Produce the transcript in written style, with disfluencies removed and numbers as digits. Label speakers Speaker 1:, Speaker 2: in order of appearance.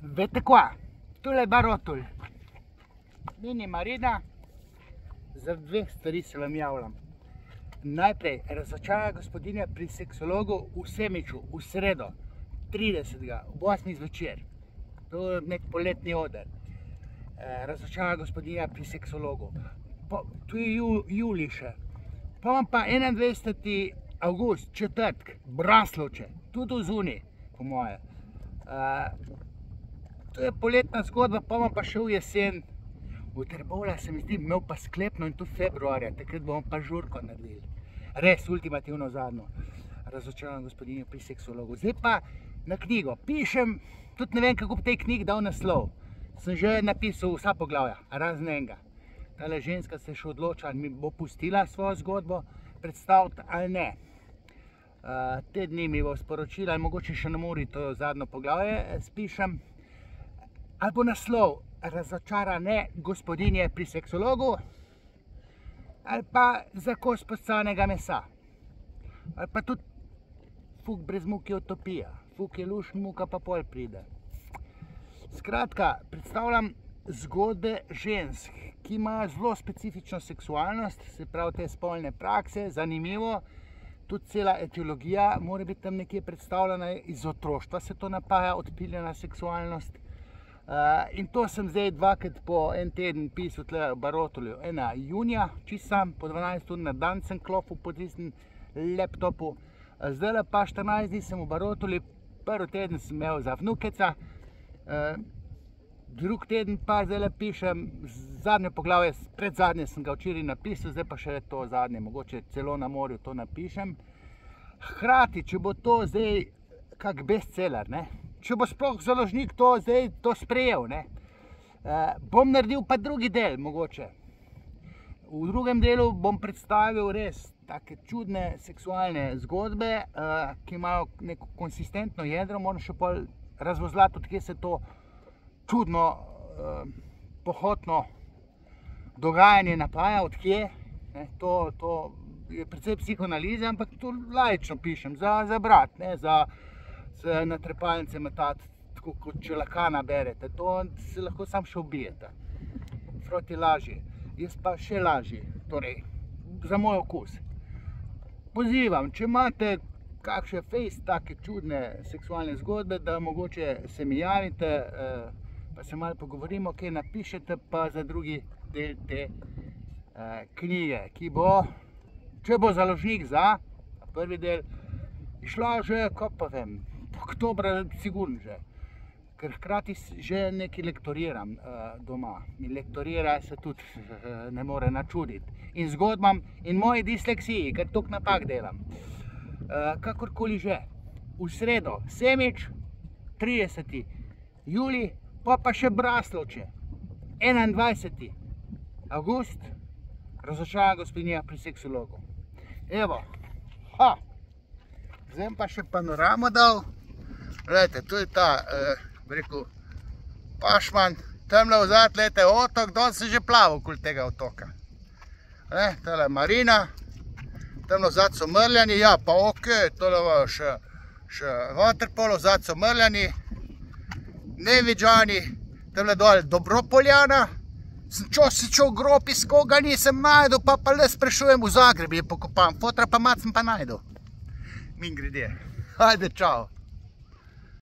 Speaker 1: Veste kva, tole je Barotulj. Meni Marina, za dve stvari se vam javljam. Najprej, razočarana gospodinja pri seksologu v Semiču, v sredo, 30. ob 8. zvečer. To je nek poletni oder. Razočarana gospodinja pri seksologu. Tu je julij še. Pa vam pa 21. avgust, četrtek, Braslovče, tudi v zuni, po moje. To je poletna zgodba, pa vam pa še v jesen. V Trbovljah se mi zdi imel pa sklepno in tudi februarja, takrat bomo pa žurko naredili. Res ultimativno zadnjo. Razočarana gospodinja pri seksologu. Zdaj pa na knjigo. Pišem, tudi ne vem, kako bi tej knjigi dal naslov. Sem že napisal vsa poglavja, razen enega. Tale ženska se še odloča, ali mi bo pustila svojo zgodbo predstaviti ali ne. Te dni mi bo sporočila, ali mogoče še na Muri to zadnjo poglavje spišem. Ali bo naslov Razočarane gospodinje pri seksologu, ali pa Za kos poscanega mesa, ali pa tudi Fuk brez muke utopija, fuk je lušn, muka pa pol pride. Skratka, predstavljam zgodbe žensk, ki imajo zelo specifično seksualnost, se pravi te spolne prakse, zanimivo, tudi cela etiologija mora biti tam nekje predstavljena, iz otroštva se to napaja, odpiljena seksualnost. In to sem zdaj dvakrat po en teden pisal tle v Barotulju. Ena junija, čist sam, po 12 ur na dan sem klopil po tistem laptopu. Zdajle pa 14 dni sem v Barotulju, prvi teden sem imel za vnukeca, drug teden pa zdajle pišem zadnje poglavje, predzadnje sem ga včeraj napisal, zdaj pa še to zadnje, mogoče celo na morju to napišem. Hkrati, če bo to zdaj kak bestseller, ne? Če bo sploh založnik to zdaj to sprejel, ne? Bom naredil pa drugi del, mogoče. V drugem delu bom predstavil res take čudne seksualne zgodbe, ki imajo neko konsistentno jedro, moram še pol razvozlati, odkje se to čudno, pohotno dogajanje napaja, odkje. To je precej psihoanalize, ampak to laično pišem, za brat, ne, za na trepalnice metati, tako kot če Lakana berete. To se lahko sam še ubijete. Freud je lažji, jaz pa še lažji, torej za moj okus. Pozivam, če imate kakšne fejst take čudne seksualne zgodbe, da mogoče se mi javite, pa se malo pogovorimo, kaj napišete pa za drugi del te knjige, ki bo, če bo založnik za prvi del, išla že, ko pa vem, oktobra sigurno že, ker hkrati že nekaj lektoriram doma. In lektorira se tudi ne more načuditi. In zgodbam in moji disleksiji, ker toliko napak delam. Kakorkoli že, v sredo Semič, 30. julij, pa še Braslovče, 21. avgust, Razočarana gospodinja pri seksologu. Evo, zdaj pa še panoramo dal. Gledajte, tu je ta, bi rekel, Pašman, tamle vzad, gledajte, otok, danes sem že plaval okoli tega otoka. Tale Marina, tamle vzad so Mrljani, ja, pa okej, tole še vaterpolo, vzad so Mrljani, Nevidžani, tamle dol Dobropoljana, sem čel grob, iz koga nisem najdel, pa le sprašujem v Zagrebi je pokopan, fotra pa mat sem pa najdel. Min grede. Ajde, čau.